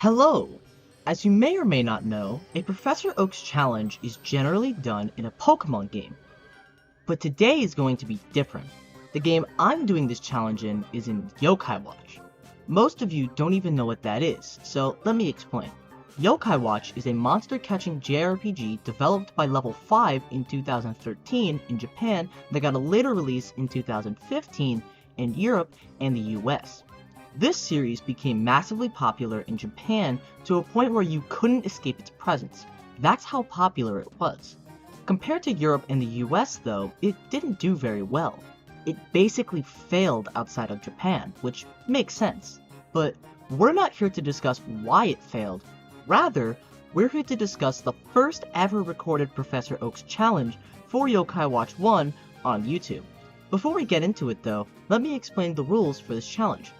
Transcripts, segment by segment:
Hello! As you may or may not know, a Professor Oak's challenge is generally done in a Pokemon game. But today is going to be different. The game I'm doing this challenge in is in Yokai Watch. Most of you don't even know what that is, so let me explain. Yokai Watch is a monster-catching JRPG developed by Level 5 in 2013 in Japan that got a later release in 2015 in Europe and the US. This series became massively popular in Japan to a point where you couldn't escape its presence. That's how popular it was. Compared to Europe and the US though, it didn't do very well. It basically failed outside of Japan, which makes sense. But we're not here to discuss why it failed. Rather, we're here to discuss the first ever recorded Professor Oak's challenge for Yokai Watch 1 on YouTube. Before we get into it though, let me explain the rules for this challenge.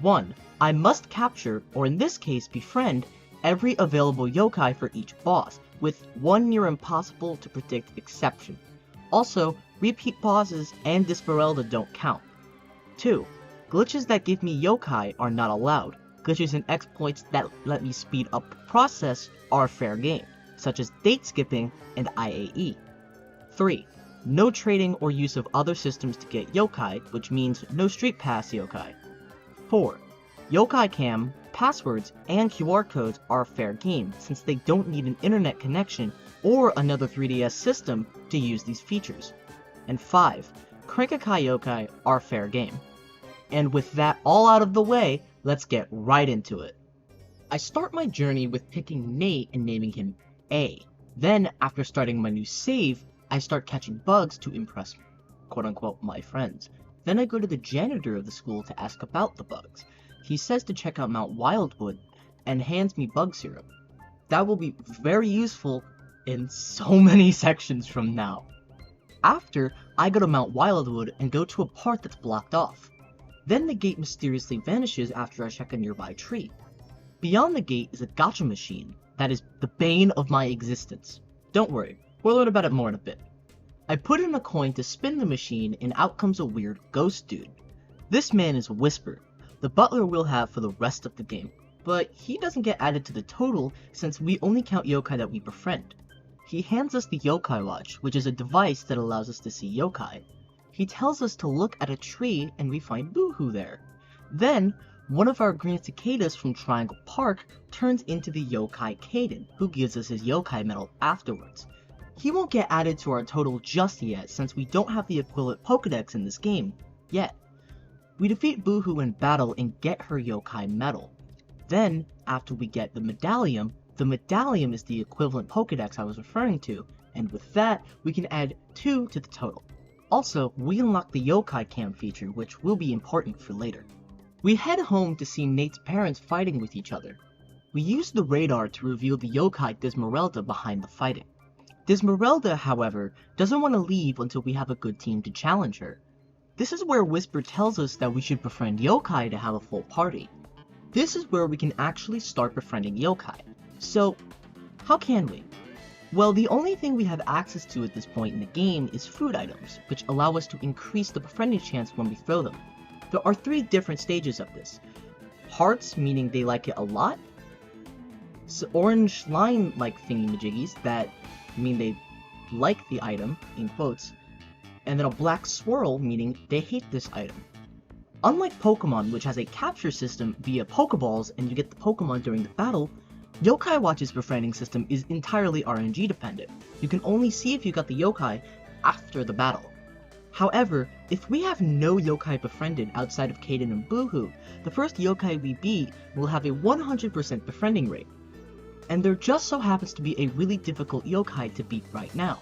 1. I must capture, or in this case befriend, every available yokai for each boss, with one near impossible to predict exception. Also, repeat bosses and Disparelda don't count. 2. Glitches that give me yokai are not allowed. Glitches and exploits that let me speed up the process are fair game, such as date skipping and IAE. 3. No trading or use of other systems to get yokai, which means no street pass yokai. 4. Yokai Cam, passwords, and QR codes are fair game since they don't need an internet connection or another 3DS system to use these features. And 5. Crankakai yokai are fair game. And with that all out of the way, let's get right into it. I start my journey with picking Nate and naming him A. Then, after starting my new save, I start catching bugs to impress quote-unquote my friends. Then I go to the janitor of the school to ask about the bugs. He says to check out Mount Wildwood and hands me bug syrup. That will be very useful in so many sections from now. After, I go to Mount Wildwood and go to a part that's blocked off. Then the gate mysteriously vanishes after I check a nearby tree. Beyond the gate is a gacha machine that is the bane of my existence. Don't worry, we'll learn about it more in a bit. I put in a coin to spin the machine and out comes a weird ghost dude. This man is Whisper, the butler we'll have for the rest of the game, but he doesn't get added to the total since we only count yokai that we befriend. He hands us the Yokai Watch, which is a device that allows us to see yokai. He tells us to look at a tree and we find Boohoo there. Then, one of our green cicadas from Triangle Park turns into the yokai Kaden, who gives us his yokai medal afterwards. He won't get added to our total just yet since we don't have the equivalent Pokedex in this game, yet. We defeat Boohoo in battle and get her yokai medal. Then, after we get the medallion is the equivalent Pokedex I was referring to, and with that, we can add 2 to the total. Also, we unlock the Yokai Cam feature, which will be important for later. We head home to see Nate's parents fighting with each other. We use the radar to reveal the yokai Disparelda behind the fighting. Disparelda, however, doesn't want to leave until we have a good team to challenge her. This is where Whisper tells us that we should befriend yokai to have a full party. This is where we can actually start befriending yokai. So, how can we? Well, the only thing we have access to at this point in the game is food items, which allow us to increase the befriending chance when we throw them. There are 3 different stages of this. Hearts, meaning they like it a lot. So orange line-like thingy-majiggies that mean they like the item, in quotes, and then a black swirl meaning they hate this item. Unlike Pokemon, which has a capture system via Pokeballs and you get the Pokemon during the battle, Yokai Watch's befriending system is entirely RNG dependent. You can only see if you got the yokai after the battle. However, if we have no yokai befriended outside of Kaden and Boohoo, the first yokai we beat will have a 100% befriending rate. And there just so happens to be a really difficult yokai to beat right now.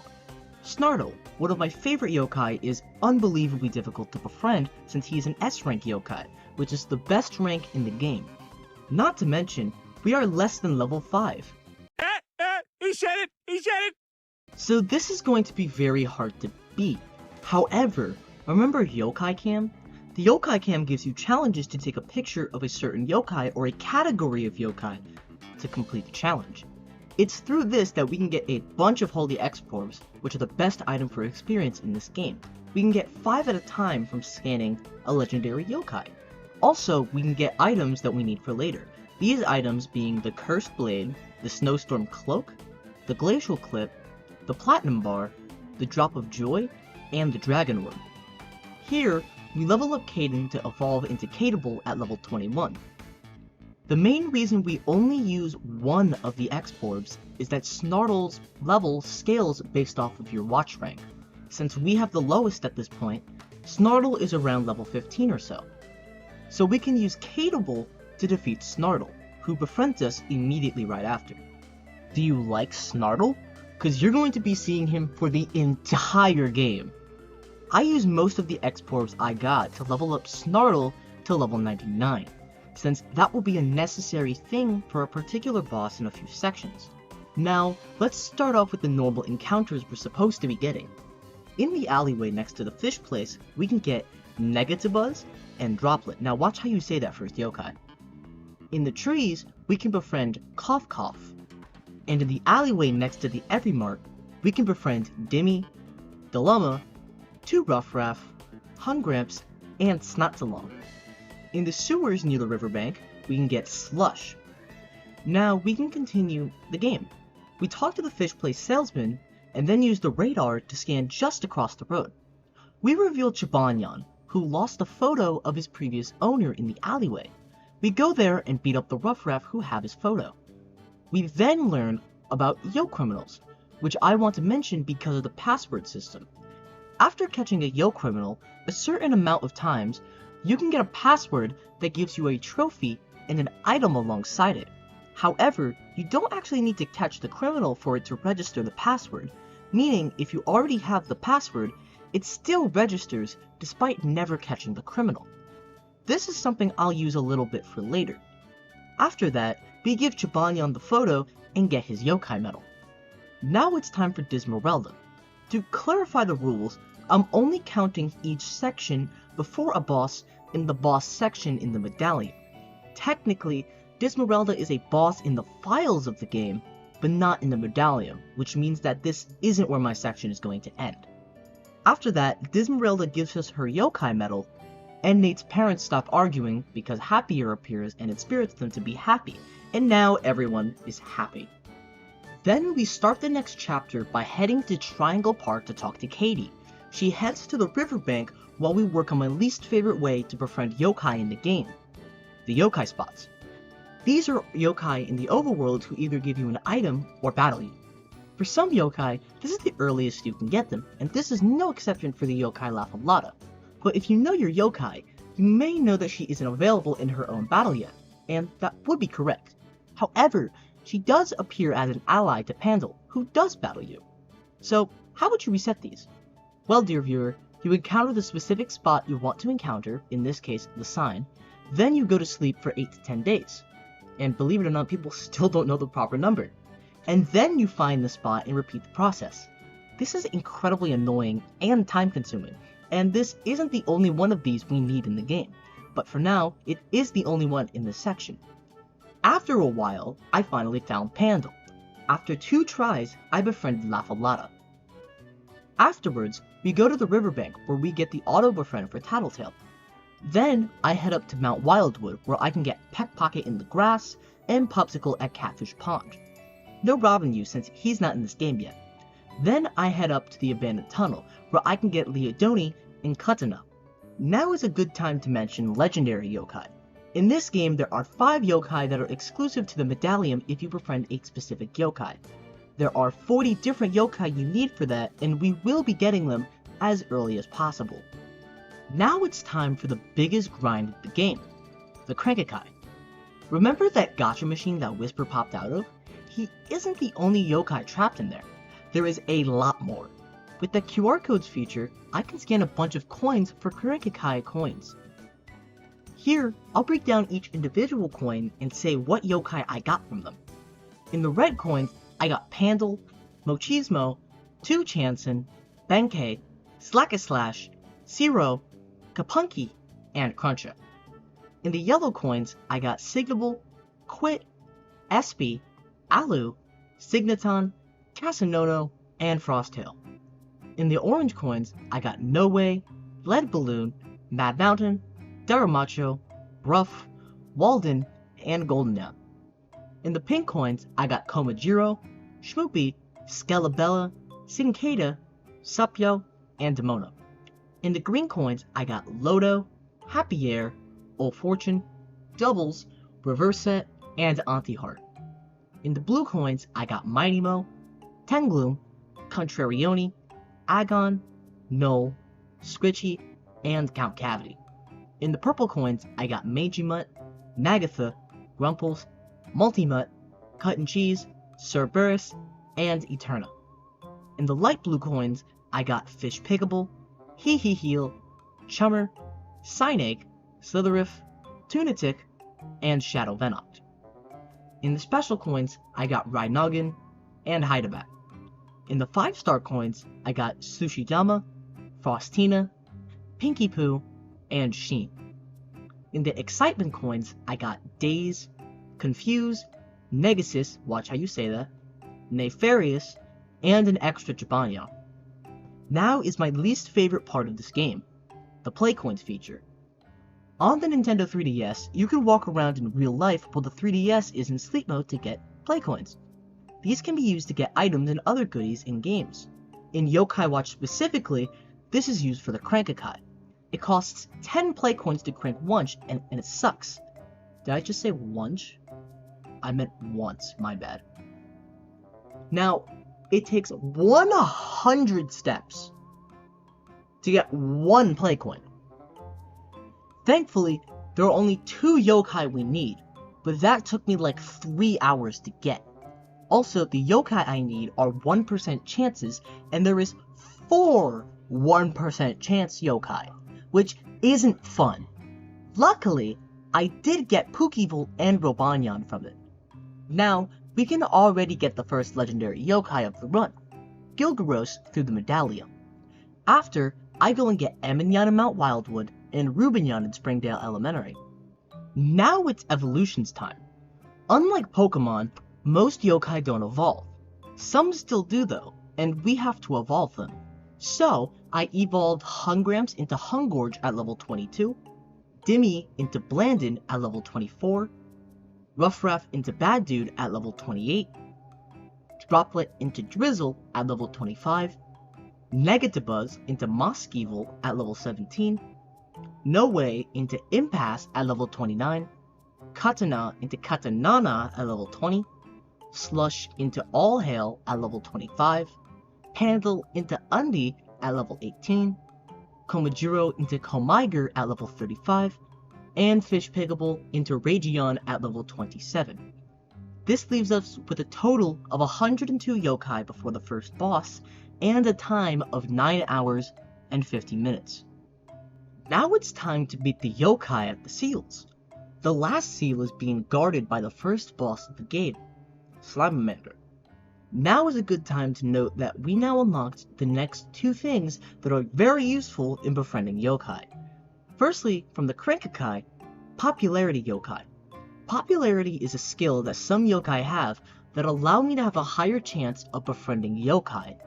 Snartle, one of my favorite yokai, is unbelievably difficult to befriend since he is an S-rank yokai, which is the best rank in the game. Not to mention, we are less than level 5. He said it! He said it! So this is going to be very hard to beat. However, remember Yokai Cam? The Yokai Cam gives you challenges to take a picture of a certain yokai or a category of yokai to complete the challenge. It's through this that we can get a bunch of Holy X-Orbs, which are the best item for experience in this game. We can get 5 at a time from scanning a legendary yokai. Also, we can get items that we need for later. These items being the Cursed Blade, the Snowstorm Cloak, the Glacial Clip, the Platinum Bar, the Drop of Joy, and the Dragon Word. Here, we level up Caden to evolve into Cadeable at level 21. The main reason we only use one of the X-Orbs is that Snartle's level scales based off of your watch rank. Since we have the lowest at this point, Snartle is around level 15 or so. So we can use Cadeable to defeat Snartle, who befriends us immediately right after. Do you like Snartle? Because you're going to be seeing him for the entire game. I used most of the X-Orbs I got to level up Snartle to level 99, since that will be a necessary thing for a particular boss in a few sections. Now, let's start off with the normal encounters we're supposed to be getting. In the alleyway next to the fish place, we can get Negatibuzz and Droplet. Now watch how you say that first, yokai. In the trees, we can befriend Cough Cough. And in the alleyway next to the Every Mart, we can befriend Dimmy, Dilemma, 2 Ruffraff, Hungramps, and Snotsalong. In the sewers near the riverbank, we can get Slush. Now we can continue the game. We talk to the fish place salesman, and then use the radar to scan just across the road. We reveal Shogunyan, who lost a photo of his previous owner in the alleyway. We go there and beat up the Ruffraff who have his photo. We then learn about Yo Criminals, which I want to mention because of the password system. After catching a Yo Criminal a certain amount of times, you can get a password that gives you a trophy and an item alongside it. However, you don't actually need to catch the criminal for it to register the password, meaning if you already have the password, it still registers despite never catching the criminal. This is something I'll use a little bit for later. After that, we give Shogunyan the photo and get his yokai medal. Now it's time for Dismerelda. To clarify the rules, I'm only counting each section before a boss in the boss section in the medallion. Technically, Dismerelda is a boss in the files of the game, but not in the medallion, which means that this isn't where my section is going to end. After that, Dismerelda gives us her yokai medal, and Nate's parents stop arguing because Happier appears and it spirits them to be happy, and now everyone is happy. Then we start the next chapter by heading to Triangle Park to talk to Katie. She heads to the riverbank while we work on my least favorite way to befriend yokai in the game, the yokai spots. These are yokai in the overworld who either give you an item or battle you. For some yokai, this is the earliest you can get them, and this is no exception for the yokai Lafalada. But if you know your yokai, you may know that she isn't available in her own battle yet, and that would be correct. However, she does appear as an ally to Pandal, who does battle you. So, how would you reset these? Well, dear viewer, you encounter the specific spot you want to encounter, in this case, the sign, then you go to sleep for 8 to 10 days. And believe it or not, people still don't know the proper number. And then you find the spot and repeat the process. This is incredibly annoying and time consuming, and this isn't the only one of these we need in the game, but for now, it is the only one in this section. After a while, I finally found Pandal. After 2 tries, I befriended Lafalada. Afterwards, we go to the riverbank where we get the auto befriend for Tattletale. Then, I head up to Mount Wildwood where I can get Peck Pocket in the grass and Popsicle at Catfish Pond. No Robin U since he's not in this game yet. Then I head up to the abandoned tunnel where I can get Leodoni and Katana. Now is a good time to mention legendary yokai. In this game, there are 5 yokai that are exclusive to the medallion if you befriend a specific yokai. There are 40 different yokai you need for that, and we will be getting them as early as possible. Now it's time for the biggest grind of the game, the Crankakai. Remember that gacha machine that Whisper popped out of? He isn't the only yokai trapped in there. There is a lot more. With the QR codes feature, I can scan a bunch of coins for Crankakai coins. Here, I'll break down each individual coin and say what yokai I got from them. In the red coins, I got Pandal, Mochismo, 2 Chanson, Benkei, Slackaslash, Zero, Kapunki, and Cruncha. In the yellow coins, I got Signable, Quit, Espy, Alu, Signaton, Casanono, and Frosttail. In the orange coins, I got No Way, Lead Balloon, Mad Mountain, Daramacho, Ruff, Walden, and Goldenyan. In the pink coins, I got Komajiro, Shmoopy, Skelabella, Cincada, Supyo, and Demona. In the green coins, I got Lodo, Happy Air, Old Fortune, Doubles, Reverse Set, and Anti-Heart. In the blue coins, I got Mighty Mo, Tengloom, Contrarioni, Agon, Null, Scritchy, and Count Cavity. In the purple coins, I got Magimut, Magatha, Grumples, Multimut, Cut and Cheese, Cerberus, and Eterna. In the light blue coins, I got Fish Pickable, Heal, Chummer, Psynake, Slitherif, Tunatic, and Shadow Venoct. In the special coins, I got Rhynoggin and Hydabat. In the 5-star coins, I got Sushidama, Frostina, Pinky Poo, and Sheen. In the excitement coins, I got Daze, Confuse, Negasis, watch how you say that, Nefarious, and an extra Jibanyan. Now is my least favorite part of this game, the Play Coins feature. On the Nintendo 3DS, you can walk around in real life while the 3DS is in sleep mode to get Play Coins. These can be used to get items and other goodies in games. In Yokai Watch specifically, this is used for the Crank-a-kai. It costs 10 Play Coins to crank once, and it sucks. Did I just say once? I meant once, my bad. Now, it takes 100 steps to get one Play Coin. Thankfully, there are only 2 yokai we need, but that took me like 3 hours to get. Also, the yokai I need are 1% chances, and there is 4 1% chance yokai, which isn't fun. Luckily, I did get Pookeville and Robanyan from it. Now, we can already get the first legendary yokai of the run, Gilgaros, through the medallion. After, I go and get Eminyan in Mount Wildwood and Rubinyan in Springdale Elementary. Now it's evolutions time. Unlike Pokemon, most yokai don't evolve. Some still do though, and we have to evolve them. So, I evolved Hungramps into Hungorge at level 22, Dimmy into Blandin at level 24, Ruffruff into Bad Dude at level 28, Droplet into Drizzle at level 25, Negativuzz into Mosquevil at level 17, No Way into Impasse at level 29, Katana into Katanana at level 20, Slush into All Hail at level 25, Pandle into Undi at level 18, Komajiro into Komiger at level 35, and Fish Pickable into Ragion at level 27. This leaves us with a total of 102 yokai before the first boss, and a time of 9 hours and 50 minutes. Now it's time to beat the yokai at the seals. The last seal is being guarded by the first boss of the game, Slimemander. Now is a good time to note that we now unlocked the next 2 things that are very useful in befriending yokai. Firstly, from the Crank-a-kai, Popularity Yokai. Popularity is a skill that some yokai have that allow me to have a higher chance of befriending yokai.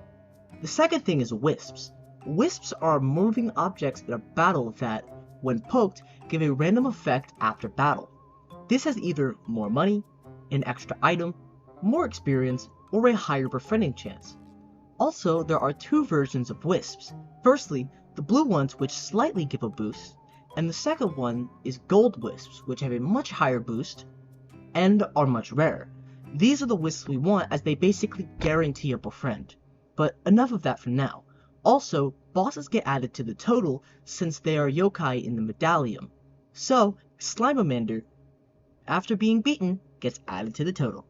The second thing is Wisps. Wisps are moving objects in a battle that, when poked, give a random effect after battle. This has either more money, an extra item, more experience, or a higher befriending chance. Also, there are 2 versions of Wisps. Firstly, the blue ones which slightly give a boost, and the second one is Gold Wisps, which have a much higher boost, and are much rarer. These are the Wisps we want as they basically guarantee a befriend. But enough of that for now. Also, bosses get added to the total since they are yokai in the medallion. So, Slimemander, after being beaten, gets added to the total.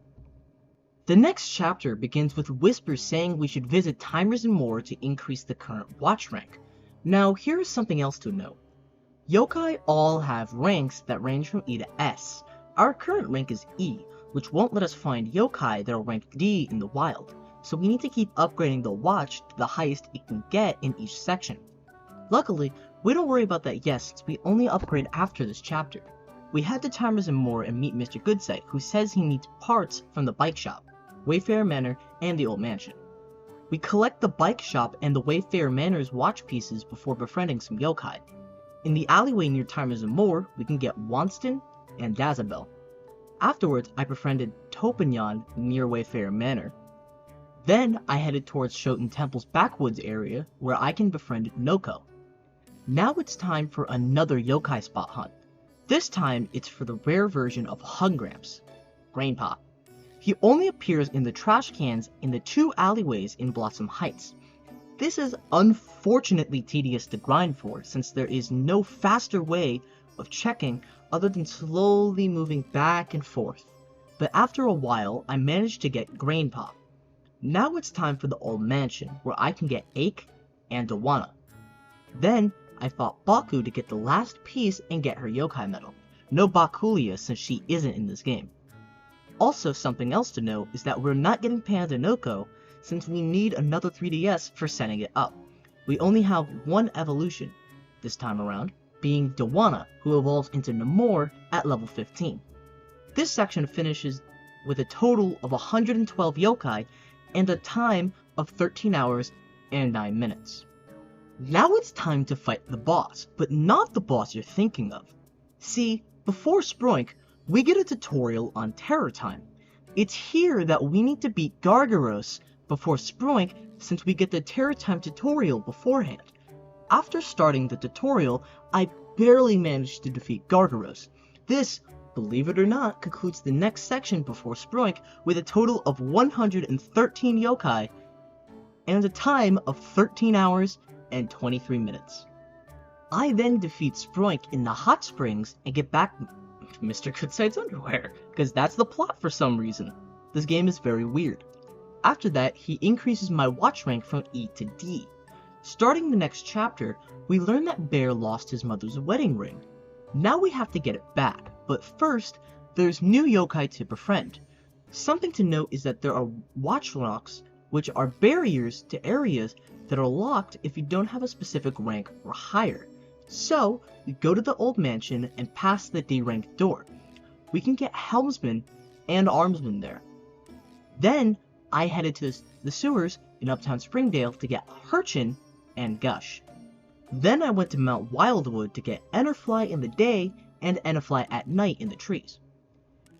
The next chapter begins with whispers saying we should visit Timers and More to increase the current watch rank. Now, here is something else to note. Yokai all have ranks that range from E to S. Our current rank is E, which won't let us find yokai that are ranked D in the wild, so we need to keep upgrading the watch to the highest it can get in each section. Luckily, we don't worry about that yet since we only upgrade after this chapter. We head to Timers and More and meet Mr. Goodsight, who says he needs parts from the bike shop, Wayfarer Manor, and the Old Mansion. We collect the bike shop and the Wayfarer Manor's watch pieces before befriending some yokai. In the alleyway near Timers and More, we can get Wonston and Dazabel. Afterwards, I befriended Topanyan near Wayfarer Manor. Then I headed towards Shoten Temple's backwoods area where I can befriend Noko. Now it's time for another yokai spot hunt. This time it's for the rare version of Hungramps, Grainpop. He only appears in the trash cans in the 2 alleyways in Blossom Heights. This is unfortunately tedious to grind for since there is no faster way of checking other than slowly moving back and forth. But after a while I managed to get Grainpop. Now it's time for the old mansion where I can get Ake and Dawana. Then I fought Baku to get the last piece and get her yokai medal. No Bakulia since she isn't in this game. Also, something else to note is that we're not getting Panda Noko since we need another 3DS for setting it up. We only have one evolution this time around, being Dawana, who evolves into Namor at level 15. This section finishes with a total of 112 yokai and a time of 13 hours and 9 minutes. Now it's time to fight the boss, but not the boss you're thinking of. See, before Sproink, we get a tutorial on Terror Time. It's here that we need to beat Gargaros before Sproink since we get the Terror Time tutorial beforehand. After starting the tutorial, I barely managed to defeat Gargaros. This, believe it or not, concludes the next section before Sproink with a total of 113 yokai and a time of 13 hours and 23 minutes. I then defeat Sproink in the hot springs and get back Mr. Goodside's underwear, because that's the plot for some reason. This game is very weird. After that, he increases my watch rank from E to D. Starting the next chapter, we learn that Bear lost his mother's wedding ring. Now we have to get it back, but first, there's new yokai to befriend. Something to note is that there are watch locks, which are barriers to areas that are locked if you don't have a specific rank or higher. So, we go to the old mansion and pass the D-ranked door. We can get Helmsman and Armsman there. Then, I headed to the sewers in Uptown Springdale to get Hurchin and Gush. Then I went to Mount Wildwood to get Enterfly in the day and Enterfly at night in the trees.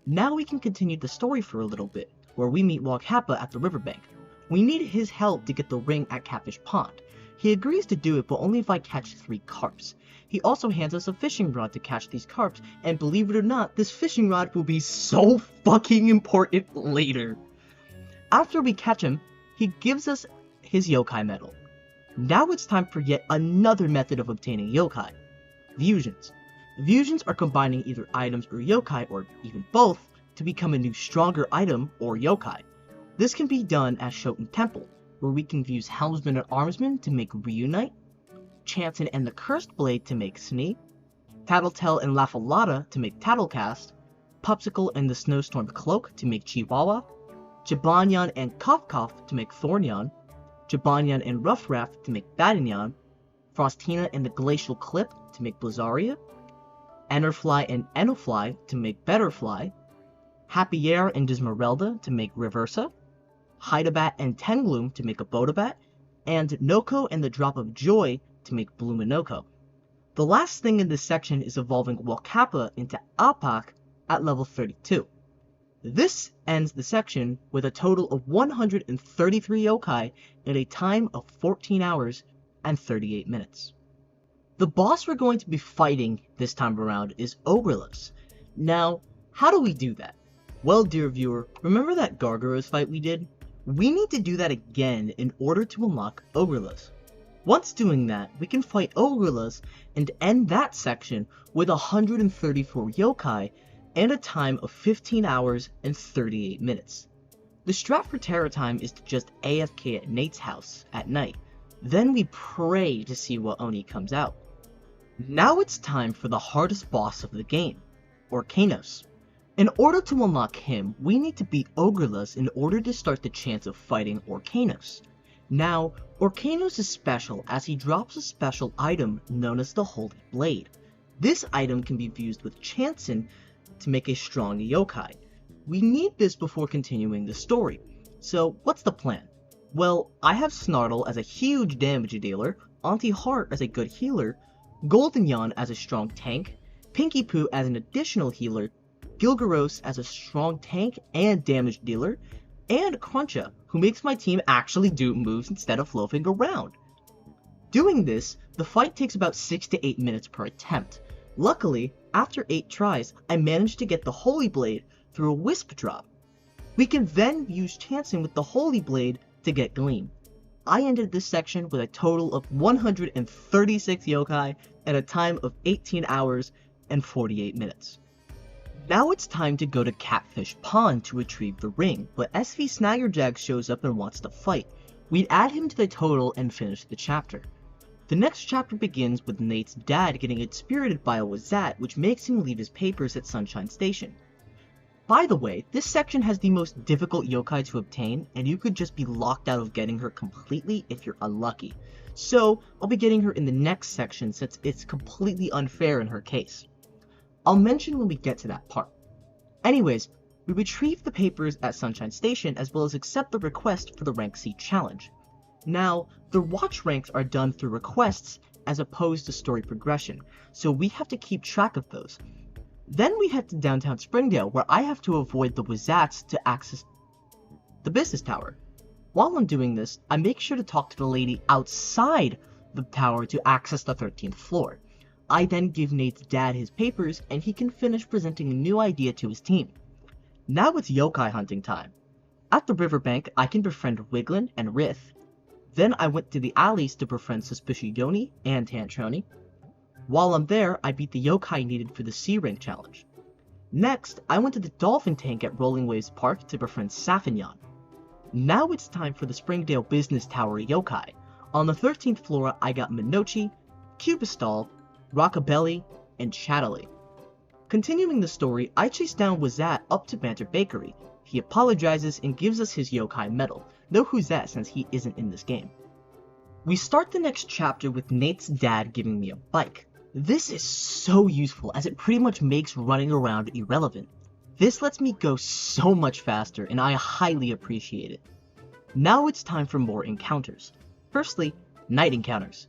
Now we can continue the story for a little bit, where we meet Wakappa at the riverbank. We need his help to get the ring at Catfish Pond. He agrees to do it, but only if I catch 3 carps. He also hands us a fishing rod to catch these carps, and believe it or not, this fishing rod will be so fucking important later. After we catch him, he gives us his yokai medal. Now it's time for yet another method of obtaining yokai. Fusions. Fusions are combining either items or yokai, or even both, to become a new stronger item or yokai. This can be done at Shoten Temple, where we can use Helmsman and Armsman to make Reunite, Chanson and the Cursed Blade to make Snee, Tattletale and Laffalata to make Tattlecast, Popsicle and the Snowstorm Cloak to make Chihuahua, Jibanyan and Kof to make Thornyan, Jibanyan and Ruffraff to make Badinyan, Frostina and the Glacial Clip to make Blizzaria, Enterfly and Enofly to make Betterfly, Happy Air and Dismerelda to make Reversa, Hydabat and Tengloom to make a Bodabat, and Noko and the Drop of Joy to make Bluminoko. The last thing in this section is evolving Wakappa into Apak at level 32. This ends the section with a total of 133 yokai in a time of 14 hours and 38 minutes. The boss we're going to be fighting this time around is Ogreless. Now, how do we do that? Well, dear viewer, remember that Gargaros fight we did? We need to do that again in order to unlock Ogreless. Once doing that, we can fight Ogreless and end that section with 134 yokai and a time of 15 hours and 38 minutes. The strat for Terror Time is to just AFK at Nate's house at night. Then we pray to see what Oni comes out. Now it's time for the hardest boss of the game, Orkanos. In order to unlock him, we need to beat Ogreless in order to start the chance of fighting Orkanos. Now, Orkanos is special as he drops a special item known as the Holy Blade. This item can be fused with Chanson to make a strong yokai. We need this before continuing the story. So what's the plan? Well, I have Snartle as a huge damage dealer, Auntie Heart as a good healer, Golden Yan as a strong tank, Pinky Poo as an additional healer, Gilgaros as a strong tank and damage dealer, and Cruncha, who makes my team actually do moves instead of loafing around. Doing this, the fight takes about 6 to 8 minutes per attempt. Luckily, after 8 tries, I managed to get the Holy Blade through a Wisp drop. We can then use chancing with the Holy Blade to get Gleam. I ended this section with a total of 136 yokai and a time of 18 hours and 48 minutes. Now it's time to go to Catfish Pond to retrieve the ring, but SV Snaggerjack shows up and wants to fight. We'd add him to the total and finish the chapter. The next chapter begins with Nate's dad getting inspirited by a Wazat, which makes him leave his papers at Sunshine Station. By the way, this section has the most difficult yokai to obtain, and you could just be locked out of getting her completely if you're unlucky. So, I'll be getting her in the next section since it's completely unfair in her case. I'll mention when we get to that part. Anyways, we retrieve the papers at Sunshine Station as well as accept the request for the Rank C challenge. Now, the watch ranks are done through requests as opposed to story progression, so we have to keep track of those. Then we head to downtown Springdale, where I have to avoid the Wazats to access the business tower. While I'm doing this, I make sure to talk to the lady outside the tower to access the 13th floor. I then give Nate's dad his papers, and he can finish presenting a new idea to his team. Now it's yokai hunting time. At the riverbank, I can befriend Wiglin and Rith. Then I went to the alleys to befriend Suspicioni and Tantroni. While I'm there, I beat the yokai needed for the C-Rank challenge. Next, I went to the dolphin tank at Rolling Waves Park to befriend Safinyan. Now it's time for the Springdale Business Tower yokai. On the 13th floor, I got Minochi, Cubistal, Rockabelly, and Chatterley. Continuing the story, I chase down Wazat up to Banter Bakery. He apologizes and gives us his yokai medal. No who's that since he isn't in this game. We start the next chapter with Nate's dad giving me a bike. This is so useful as it pretty much makes running around irrelevant. This lets me go so much faster and I highly appreciate it. Now it's time for more encounters. Firstly, night encounters.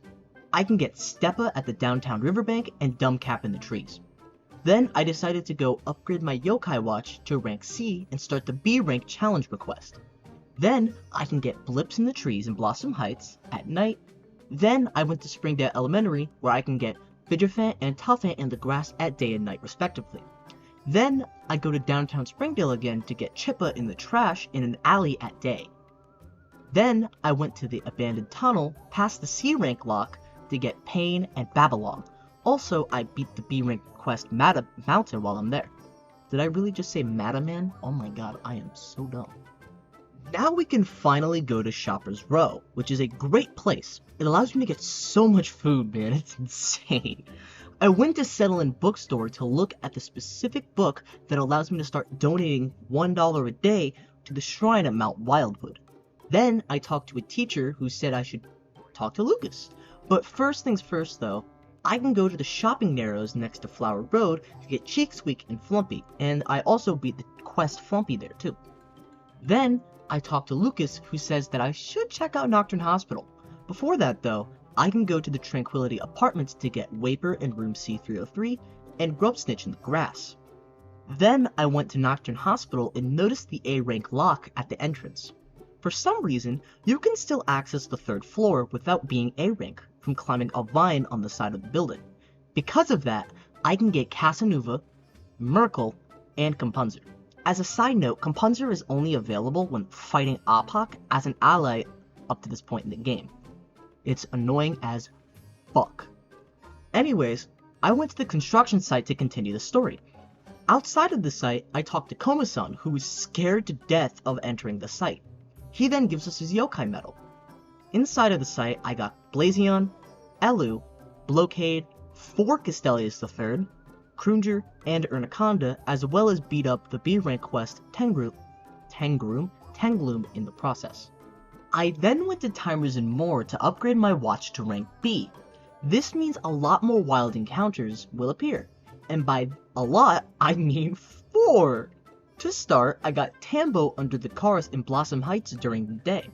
I can get Steppa at the downtown riverbank and Dumbcap in the trees. Then I decided to go upgrade my yokai watch to rank C and start the B rank challenge request. Then I can get Blips in the trees in Blossom Heights at night. Then I went to Springdale Elementary where I can get Fidgerfant and Tuffant in the grass at day and night respectively. Then I go to downtown Springdale again to get Chippa in the trash in an alley at day. Then I went to the abandoned tunnel past the C rank lock to get Pain and Babylon. Also, I beat the B rank quest Mountain while I'm there. Did I really just say Mataman? Oh my god, I am so dumb. Now we can finally go to Shopper's Row, which is a great place. It allows me to get so much food, man, it's insane. I went to Settle In Bookstore to look at the specific book that allows me to start donating $1 a day to the shrine at Mount Wildwood. Then I talked to a teacher who said I should talk to Lucas. But first things first though, I can go to the shopping narrows next to Flower Road to get Cheek Squeak and Flumpy, and I also beat the quest Flumpy there too. Then I talked to Lucas, who says that I should check out Nocturne Hospital. Before that though, I can go to the Tranquility Apartments to get Waper in room C303 and Grubsnitch in the grass. Then I went to Nocturne Hospital and noticed the A rank lock at the entrance. For some reason, you can still access the 3rd floor without being A rank from climbing a vine on the side of the building. Because of that, I can get Casanova, Merkel, and Compunzer. As a side note, Compunzer is only available when fighting Apak as an ally up to this point in the game. It's annoying as fuck. Anyways, I went to the construction site to continue the story. Outside of the site, I talked to Koma-san, who was scared to death of entering the site. He then gives us his yokai medal. Inside of the site, I got Blazion, Elu, Blockade, 4 Castellius III, Krunger, and Ernaconda, as well as beat up the B rank quest Tengloom in the process. I then went to Timers and More to upgrade my watch to rank B. This means a lot more wild encounters will appear, and by a lot, I mean 4! To start, I got Tambo under the cars in Blossom Heights during the day.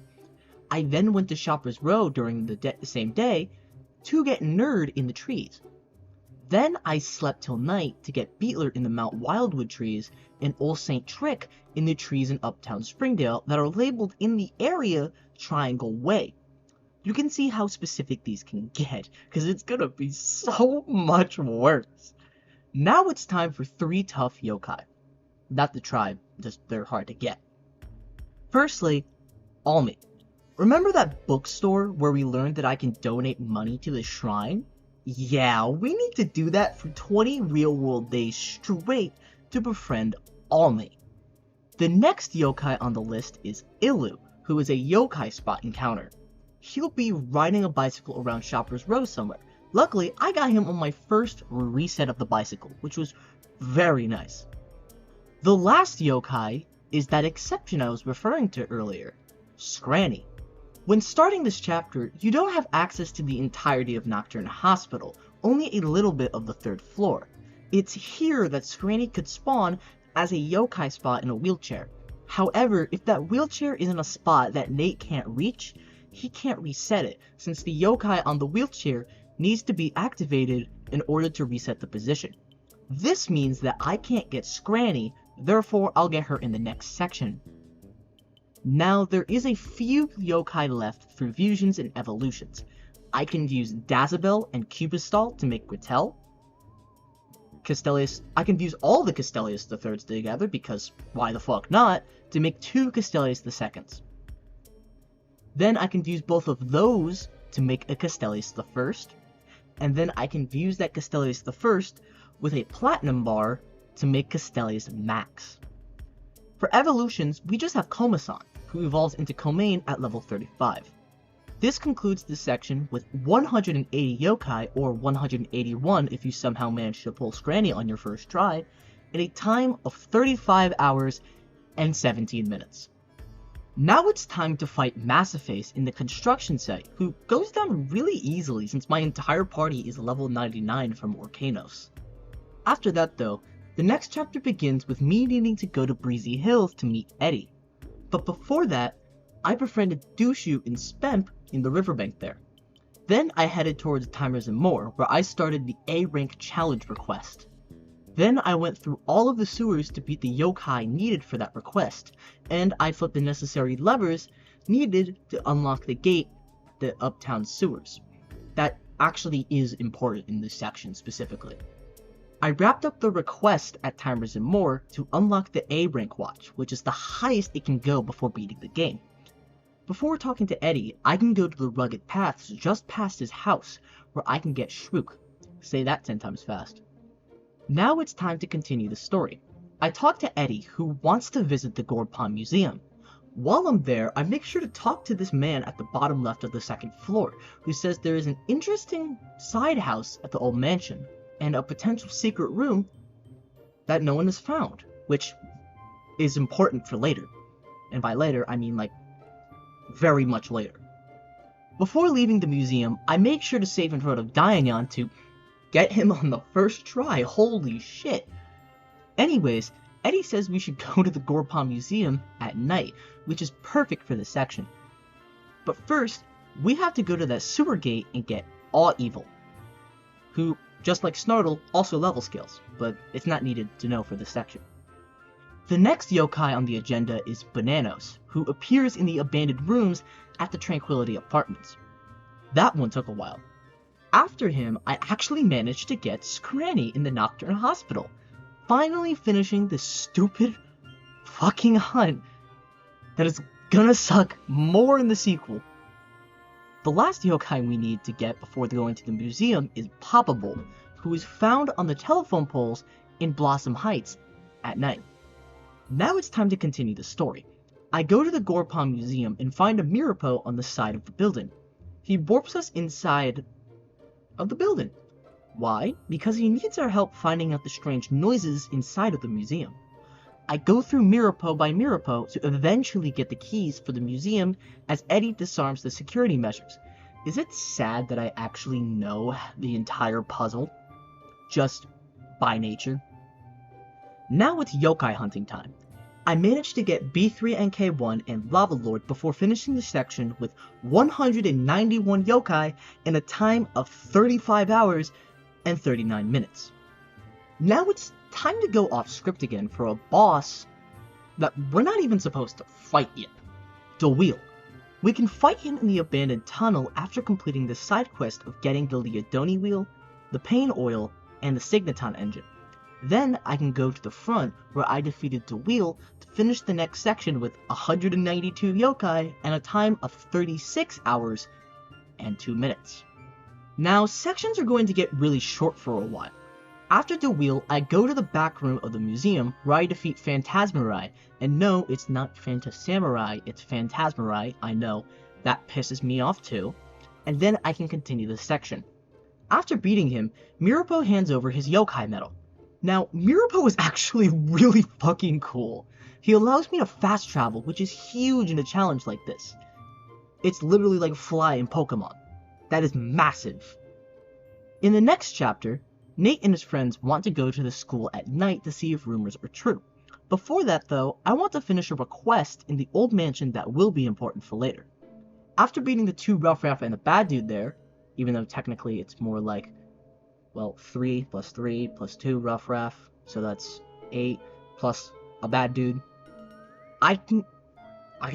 I then went to Shopper's Row during the same day to get Nerd in the trees. Then I slept till night to get Beetler in the Mount Wildwood trees and Old St. Trick in the trees in Uptown Springdale that are labeled in the area Triangle Way. You can see how specific these can get, because it's gonna be so much worse. Now it's time for 3 tough yokai. Not the tribe, just they're hard to get. Firstly, Almi. Remember that bookstore where we learned that I can donate money to the shrine? Yeah, we need to do that for 20 real-world days straight to befriend Almi. The next yokai on the list is Ilu, who is a yokai spot encounter. He'll be riding a bicycle around Shoppers Row somewhere. Luckily, I got him on my first reset of the bicycle, which was very nice. The last yokai is that exception I was referring to earlier, Scranny. When starting this chapter, you don't have access to the entirety of Nocturne Hospital, only a little bit of the 3rd floor. It's here that Scranny could spawn as a yokai spot in a wheelchair. However, if that wheelchair is in a spot that Nate can't reach, he can't reset it, since the yokai on the wheelchair needs to be activated in order to reset the position. This means that I can't get Scranny, therefore I'll get her in the next section. Now there is a few yokai left through fusions and evolutions. I can use Dazabel and Cubistal to make Gretel. I can use all the Castellius the Thirds together, because why the fuck not, to make 2 Castellius the Seconds. Then I can fuse both of those to make a Castellius the First, and then I can fuse that Castellius the First with a Platinum bar to make Castellius Max. For evolutions, we just have Komasan, who evolves into Komain at level 35. This concludes this section with 180 yokai, or 181 if you somehow manage to pull Scranny on your first try, in a time of 35 hours and 17 minutes. Now it's time to fight Massiface in the construction site, who goes down really easily since my entire party is level 99 from Orkanos. After that though, the next chapter begins with me needing to go to Breezy Hills to meet Eddie. But before that, I befriended Dushu and Spemp in the riverbank there. Then I headed towards Timers and More, where I started the A-rank challenge request. Then I went through all of the sewers to beat the yokai needed for that request, and I flipped the necessary levers needed to unlock the gate, the Uptown sewers. That actually is important in this section specifically. I wrapped up the request at Timers and More to unlock the A-rank watch, which is the highest it can go before beating the game. Before talking to Eddie, I can go to the rugged paths just past his house, where I can get Shrook. Say that 10 times fast. Now it's time to continue the story. I talk to Eddie, who wants to visit the Gourd Pond Museum. While I'm there, I make sure to talk to this man at the bottom left of the 2nd floor, who says there is an interesting side house at the old mansion, and a potential secret room that no one has found, which is important for later. And by later, I mean like very much later. Before leaving the museum, I make sure to save in front of Dianyan to get him on the first try. Holy shit. Anyways, Eddie says we should go to the Gourd Pond Museum at night, which is perfect for this section. But first, we have to go to that sewer gate and get All Evil, who, just like Snartle, also level scales, but it's not needed to know for this section. The next yokai on the agenda is Bananos, who appears in the abandoned rooms at the Tranquility Apartments. That one took a while. After him, I actually managed to get Scranny in the Nocturne Hospital, finally finishing this stupid fucking hunt that is gonna suck more in the sequel. The last yokai we need to get before going to the museum is Poppable, who is found on the telephone poles in Blossom Heights at night. Now it's time to continue the story. I go to the Gourd Pond Museum and find a Mirapo on the side of the building. He warps us inside of the building. Why? Because he needs our help finding out the strange noises inside of the museum. I go through Mirapo by Mirapo to eventually get the keys for the museum as Eddie disarms the security measures. Is it sad that I actually know the entire puzzle? Just by nature. Now it's yokai hunting time. I managed to get B3 and K1 and Lava Lord before finishing the section with 191 yokai in a time of 35 hours and 39 minutes. Now it's time to go off script again for a boss that we're not even supposed to fight yet. Deweel. We can fight him in the abandoned tunnel after completing the side quest of getting the Leodoni wheel, the pain oil, and the Signaton engine. Then I can go to the front where I defeated Deweel to finish the next section with 192 yokai and a time of 36 hours and 2 minutes. Now sections are going to get really short for a while. After Deweel, I go to the back room of the museum where I defeat Phantasmarai, and no, it's not Phantasamurai, it's Phantasmarai, I know, that pisses me off too, and then I can continue the section. After beating him, Miropo hands over his yokai medal. Now, Miropo is actually really fucking cool. He allows me to fast travel, which is huge in a challenge like this. It's literally like Fly in Pokemon. That is massive. In the next chapter, Nate and his friends want to go to the school at night to see if rumors are true. Before that though, I want to finish a request in the old mansion that will be important for later. After beating the 2 Ruffraff and the bad dude there, even though technically it's more like, well, 3 plus 3 plus 2 Ruffraff, so that's 8 plus a bad dude, I can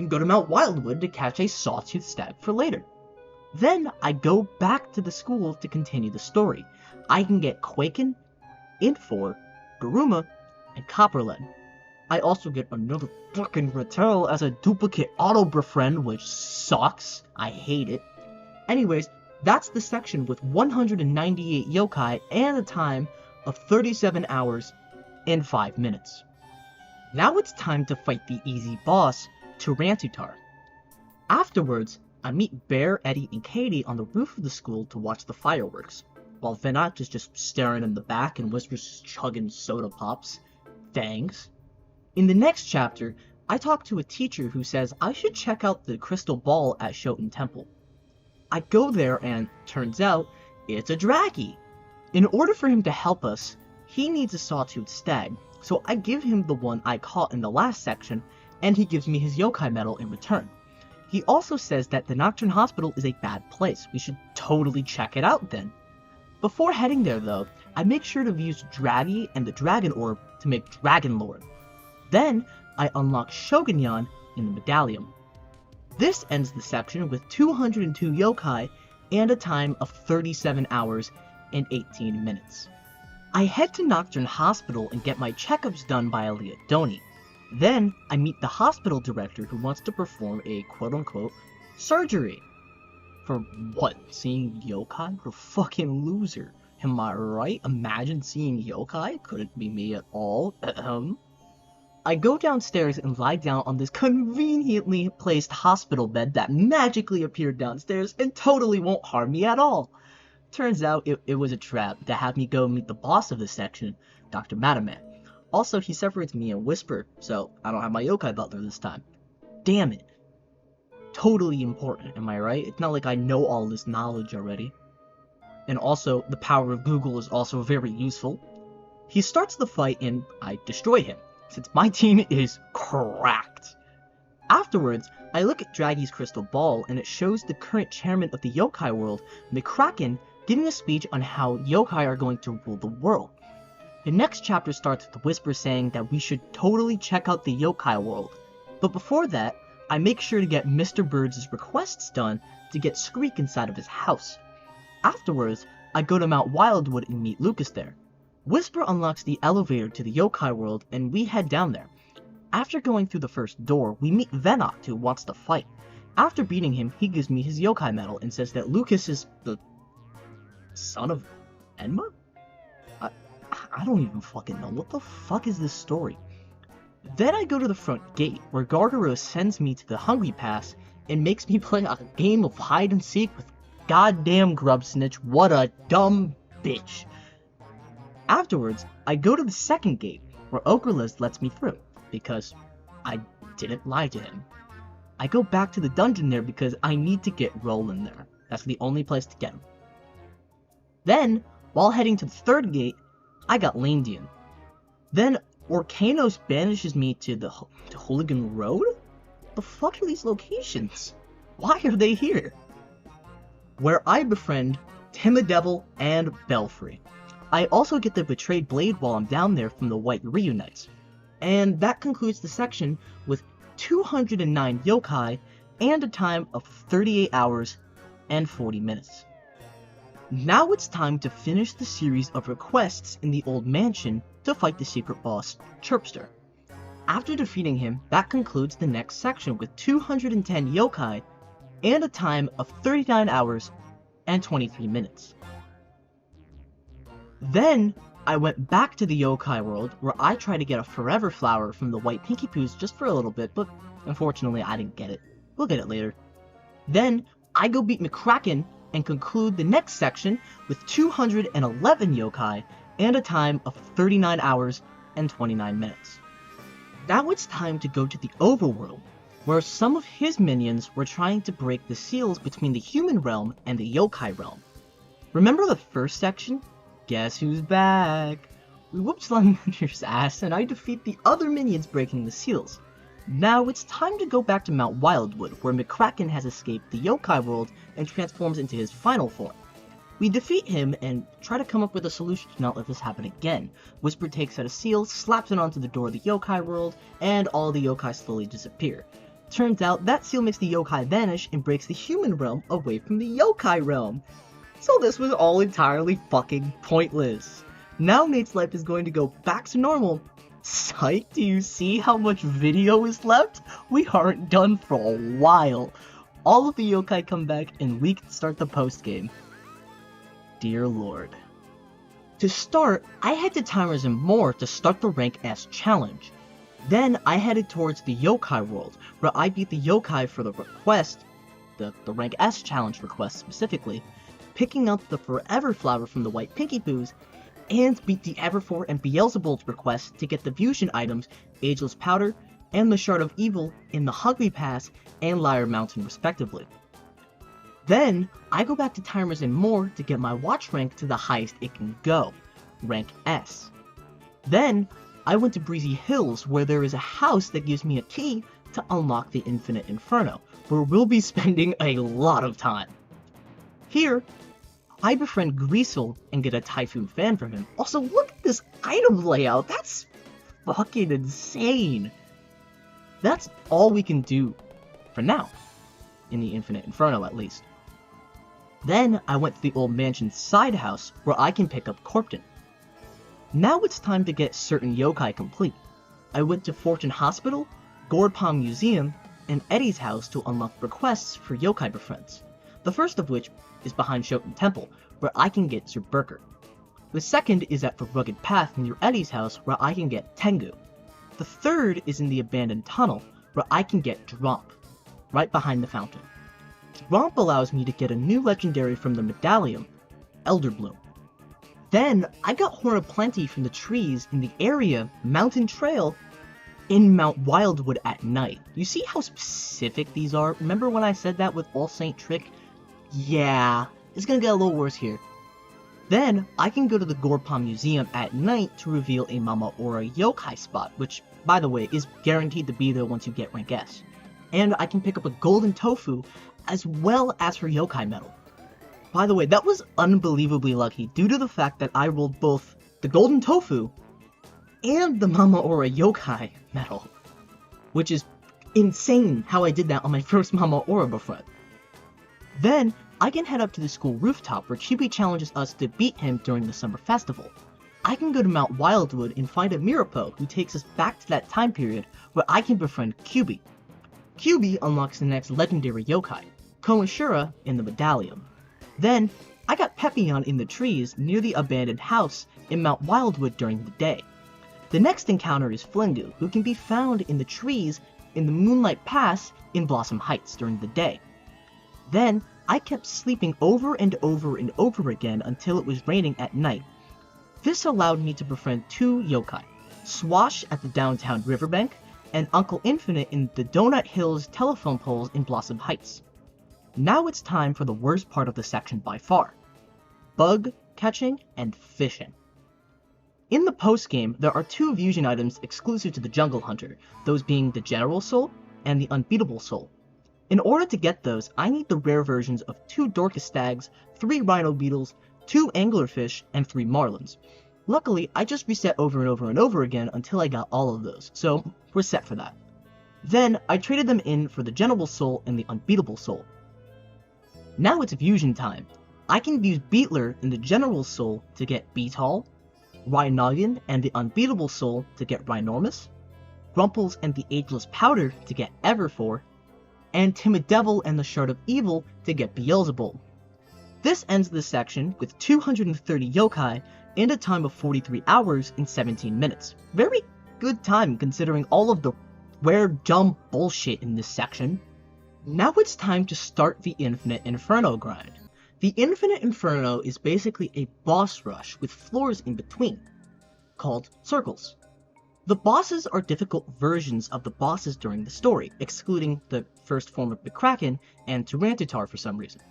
go to Mount Wildwood to catch a Sawtooth stag for later. Then I go back to the school to continue the story. I can get Quaken, Infor, Garuma, and Copperlead. I also get another fucking Rattel as a duplicate auto befriend, which sucks. I hate it. Anyways, that's the section with 198 yokai and a time of 37 hours and 5 minutes. Now it's time to fight the easy boss, Tarantutar. Afterwards, I meet Bear, Eddie, and Katie on the roof of the school to watch the fireworks, while Venat is just staring in the back and Whisper's chugging soda pops. Thanks. In the next chapter, I talk to a teacher who says I should check out the crystal ball at Shoten Temple. I go there and, turns out, it's a Dragy. In order for him to help us, he needs a sawtooth stag, so I give him the one I caught in the last section, and he gives me his yokai medal in return. He also says that the Nocturne Hospital is a bad place. We should totally check it out then. Before heading there though, I make sure to use Dragy and the Dragon Orb to make Dragon Lord. Then, I unlock Shogunyan in the Medallion. This ends the section with 202 yokai and a time of 37 hours and 18 minutes. I head to Nocturne Hospital and get my checkups done by a Leodoni. Then, I meet the hospital director who wants to perform a quote-unquote surgery. For what? Seeing yokai? You're a fucking loser. Am I right? Imagine seeing yokai? Couldn't be me at all. I go downstairs and lie down on this conveniently placed hospital bed that magically appeared downstairs and totally won't harm me at all. Turns out it was a trap to have me go meet the boss of this section, Dr. Madaman. Also, he separates me and Whisper, so I don't have my yokai butler this time. Damn it. Totally important, am I right? It's not like I know all this knowledge already. And also, the power of Google is also very useful. He starts the fight and I destroy him, since my team is cracked. Afterwards, I look at Dragy's crystal ball and it shows the current chairman of the yokai world, McCracken, giving a speech on how yokai are going to rule the world. The next chapter starts with Whisper saying that we should totally check out the yokai world. But before that, I make sure to get Mr. Birds' requests done to get Skreek inside of his house. Afterwards, I go to Mount Wildwood and meet Lucas there. Whisper unlocks the elevator to the yokai world and we head down there. After going through the first door, we meet Venat who wants to fight. After beating him, he gives me his yokai medal and says that Lucas is the son of Enma? I don't even fucking know. What the fuck is this story? Then I go to the front gate, where Gargaros sends me to the Hungry Pass and makes me play a game of hide and seek with goddamn Grubsnitch. What a dumb bitch. Afterwards, I go to the second gate, where Okrales lets me through, because I didn't lie to him. I go back to the dungeon there because I need to get Roland there. That's the only place to get him. Then, while heading to the third gate, I got Landian. Then, Orkanos banishes me to Hooligan Road? The fuck are these locations? Why are they here? Where I befriend Timidevil and Belfry. I also get the betrayed blade while I'm down there from the White Reunites. And that concludes the section with 209 yokai and a time of 38 hours and 40 minutes. Now it's time to finish the series of requests in the old mansion to fight the secret boss, Tripster. After defeating him, that concludes the next section with 210 yokai and a time of 39 hours and 23 minutes. Then, I went back to the yokai world where I tried to get a forever flower from the white Pinky Poos just for a little bit, but unfortunately I didn't get it. We'll get it later. Then, I go beat McCracken and conclude the next section with 211 yokai and a time of 39 hours and 29 minutes. Now it's time to go to the overworld, where some of his minions were trying to break the seals between the human realm and the yokai realm. Remember the first section? Guess who's back? We whoop Slender's ass and I defeat the other minions breaking the seals. Now it's time to go back to Mount Wildwood, where McCracken has escaped the yokai world and transforms into his final form. We defeat him and try to come up with a solution to not let this happen again. Whisper takes out a seal, slaps it onto the door of the yokai world, and all the yokai slowly disappear. Turns out that seal makes the yokai vanish and breaks the human realm away from the yokai realm. So this was all entirely fucking pointless. Now Nate's life is going to go back to normal. Psych, do you see how much video is left? We aren't done for a while. All of the yokai come back and we can start the post game. Dear Lord. To start, I headed to Timers and More to start the Rank S challenge. Then I headed towards the yokai world, where I beat the yokai for the request, the Rank S challenge request specifically, picking up the Forever Flower from the White Pinky Poos, and beat the Everfor and Beelzebub's request to get the fusion items, Ageless Powder and the Shard of Evil in the Hugly Pass and Lyre Mountain respectively. Then, I go back to Timers and More to get my watch rank to the highest it can go, rank S. Then, I went to Breezy Hills where there is a house that gives me a key to unlock the Infinite Inferno, where we'll be spending a lot of time. Here, I befriend Greasel and get a Typhoon fan from him. Also, look at this item layout, that's fucking insane. That's all we can do for now, in the Infinite Inferno at least. Then I went to the old mansion's side house where I can pick up Corpton. Now it's time to get certain yokai complete. I went to Fortune Hospital, Gourdpalm Museum, and Eddie's house to unlock requests for yokai befriends. The first of which is behind Shoten Temple, where I can get Zerberker. The second is at the Rugged Path near Eddie's house, where I can get Tengu. The third is in the Abandoned Tunnel, where I can get Dromp, right behind the fountain. Dromp allows me to get a new legendary from the Medallion, Elder Bloom. Then, I got Horn of Plenty from the trees in the area Mountain Trail in Mount Wildwood at night. You see how specific these are? Remember when I said that with All Saint Trick? Yeah, it's gonna get a little worse here. Then, I can go to the Gourdpalm Museum at night to reveal a Mama Aura yokai spot, which, by the way, is guaranteed to be there once you get rank S. And I can pick up a golden tofu, as well as her yokai medal. By the way, that was unbelievably lucky due to the fact that I rolled both the golden tofu and the Mama Aura yokai medal, which is insane how I did that on my first Mama Aura befriend. Then, I can head up to the school rooftop where Chibi challenges us to beat him during the summer festival. I can go to Mount Wildwood and find a Mirapo who takes us back to that time period where I can befriend Kyubi. Kyubi unlocks the next legendary yokai, Komashura in the Medallion. Then, I got Pepion in the trees near the abandoned house in Mount Wildwood during the day. The next encounter is Flingu, who can be found in the trees in the Moonlight Pass in Blossom Heights during the day. Then, I kept sleeping over and over and over again until it was raining at night. This allowed me to befriend two yokai, Swash at the downtown riverbank, and Uncle Infinite in the Donut Hills telephone poles in Blossom Heights. Now it's time for the worst part of the section by far, bug catching and fishing. In the post-game, there are two fusion items exclusive to the Jungle Hunter, those being the General Soul and the Unbeatable Soul. In order to get those, I need the rare versions of 2 Dorcas Stags, 3 Rhino Beetles, 2 anglerfish, and 3 marlins. Luckily, I just reset over and over and over again until I got all of those, so we're set for that. Then, I traded them in for the General Soul and the Unbeatable Soul. Now it's fusion time. I can use Beetler in the General Soul to get Beetle, Rhynoggin and the Unbeatable Soul to get Rhinormus, Grumples and the Ageless Powder to get Everfor, and Timid Devil and the Shard of Evil to get Beelzebub. This ends this section with 230 yokai and a time of 43 hours and 17 minutes. Very good time considering all of the rare dumb bullshit in this section. Now it's time to start the Infinite Inferno grind. The Infinite Inferno is basically a boss rush with floors in between, called circles. The bosses are difficult versions of the bosses during the story, excluding the first form of McCracken and Tyrantitar for some reason.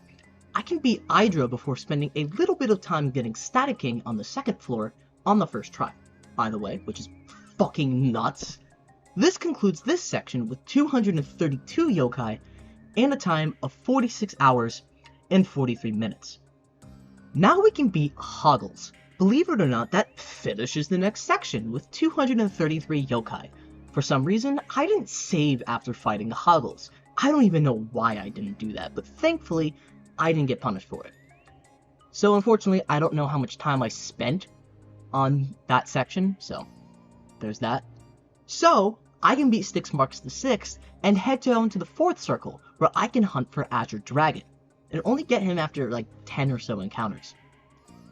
I can beat Hydra before spending a little bit of time getting Static King on the second floor on the first try, by the way, which is fucking nuts. This concludes this section with 232 yokai and a time of 46 hours and 43 minutes. Now we can beat Hoggles. Believe it or not, that finishes the next section with 233 yokai. For some reason, I didn't save after fighting Hoggles. I don't even know why I didn't do that, but thankfully, I didn't get punished for it. So unfortunately, I don't know how much time I spent on that section, so there's that. So, I can beat Styx the 6th and head down to the 4th circle, where I can hunt for Azure Dragon, and only get him after like 10 or so encounters.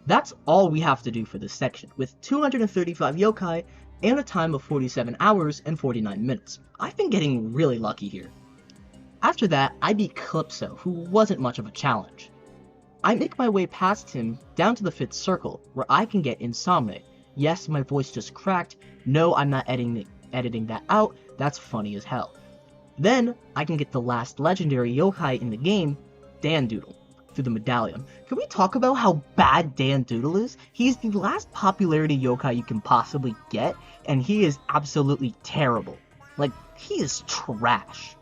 That's all we have to do for this section, with 235 yokai and a time of 47 hours and 49 minutes. I've been getting really lucky here. After that, I beat Calypso, who wasn't much of a challenge. I make my way past him down to the 5th circle, where I can get Insomne. Yes, my voice just cracked. No, I'm not editing that out. That's funny as hell. Then, I can get the last legendary yokai in the game, Dandoodle, through the medallion. Can we talk about how bad Dandoodle is? He's the last popularity yokai you can possibly get, and he is absolutely terrible. Like, he is trash.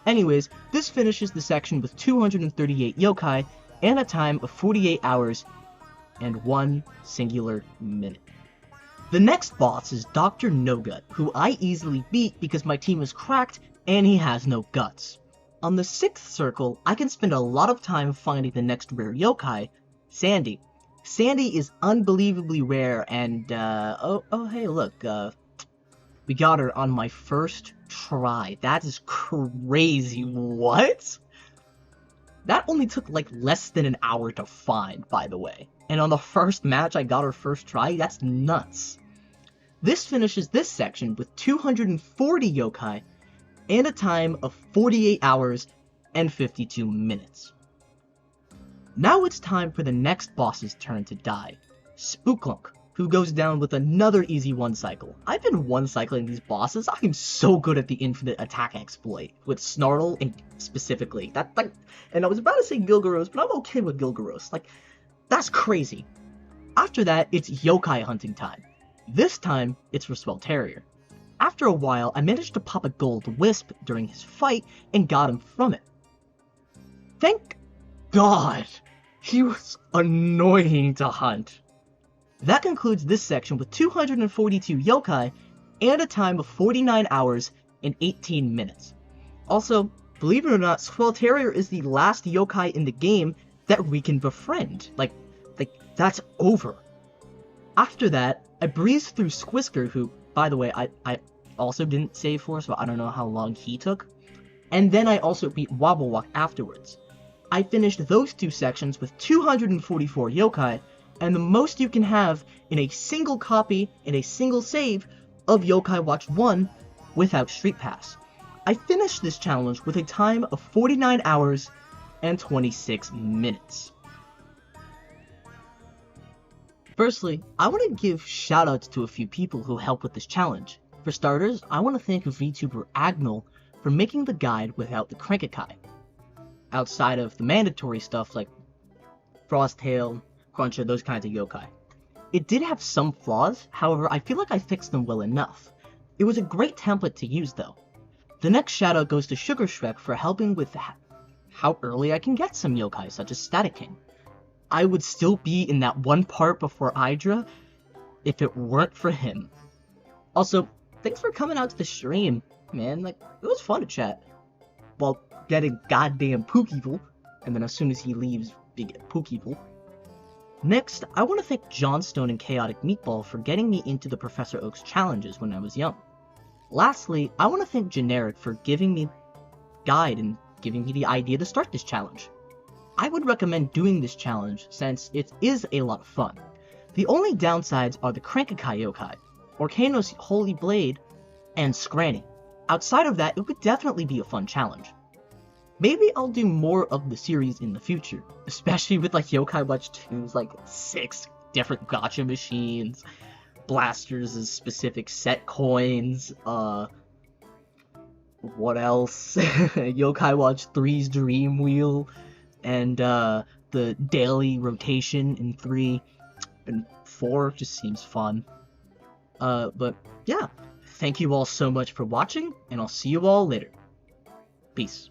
Anyways, this finishes the section with 238 yokai and a time of 48 hours and 1 singular minute. The next boss is Dr. No Gut, who I easily beat because my team is cracked and he has no guts. On the 6th circle, I can spend a lot of time finding the next rare yokai, Sandy. Sandy is unbelievably rare and, hey look, we got her on my first try. That is crazy. What? That only took like less than an hour to find, by the way. And on the first match I got her first try? That's nuts. This finishes this section with 240 yokai and a time of 48 hours and 52 minutes. Now it's time for the next boss's turn to die, Spooklunk, who goes down with another easy one-cycle. I've been one-cycling these bosses. I'm so good at the infinite attack exploit, with Snartle and specifically. And I was about to say Gilgaros, but I'm okay with Gilgaros. Like, that's crazy. After that, it's yokai hunting time. This time, it's for Swell Terrier. After a while, I managed to pop a gold wisp during his fight and got him from it. Thank God! He was annoying to hunt. That concludes this section with 242 yokai and a time of 49 hours and 18 minutes. Also, believe it or not, Swell Terrier is the last yokai in the game that we can befriend. Like that's over. After that, I breezed through Squisker, who, by the way, I also didn't save for, so I don't know how long he took. And then I also beat Wobblewalk afterwards. I finished those two sections with 244 yokai, and the most you can have in a single copy, in a single save, of Yokai Watch 1 without Street Pass. I finished this challenge with a time of 49 hours and 26 minutes. Firstly, I want to give shoutouts to a few people who helped with this challenge. For starters, I want to thank VTuber Agnol for making the guide without the Crankakai, outside of the mandatory stuff like Frosttail, Cruncher, those kinds of yokai. It did have some flaws, however I feel like I fixed them well enough. It was a great template to use though. The next shoutout goes to Sugar Shrek for helping with how early I can get some yokai such as Static King. I would still be in that one part before Hydra if it weren't for him. Also, thanks for coming out to the stream, man. Like, it was fun to chat. While getting goddamn Pookevil, and then as soon as he leaves, we get Pookevil. Next, I want to thank Johnstone and Chaotic Meatball for getting me into the Professor Oak's challenges when I was young. Lastly, I want to thank Generic for giving me guide and giving me the idea to start this challenge. I would recommend doing this challenge since it is a lot of fun. The only downsides are the Crankakai Yokai, Orkano's Holy Blade, and Scranny. Outside of that, it would definitely be a fun challenge. Maybe I'll do more of the series in the future, especially with like Yokai Watch 2's like 6 different gacha machines, blasters as specific set coins, what else? Yokai Watch 3's Dream Wheel, and the daily rotation in 3 and 4 just seems fun. But yeah, thank you all so much for watching, and I'll see you all later. Peace.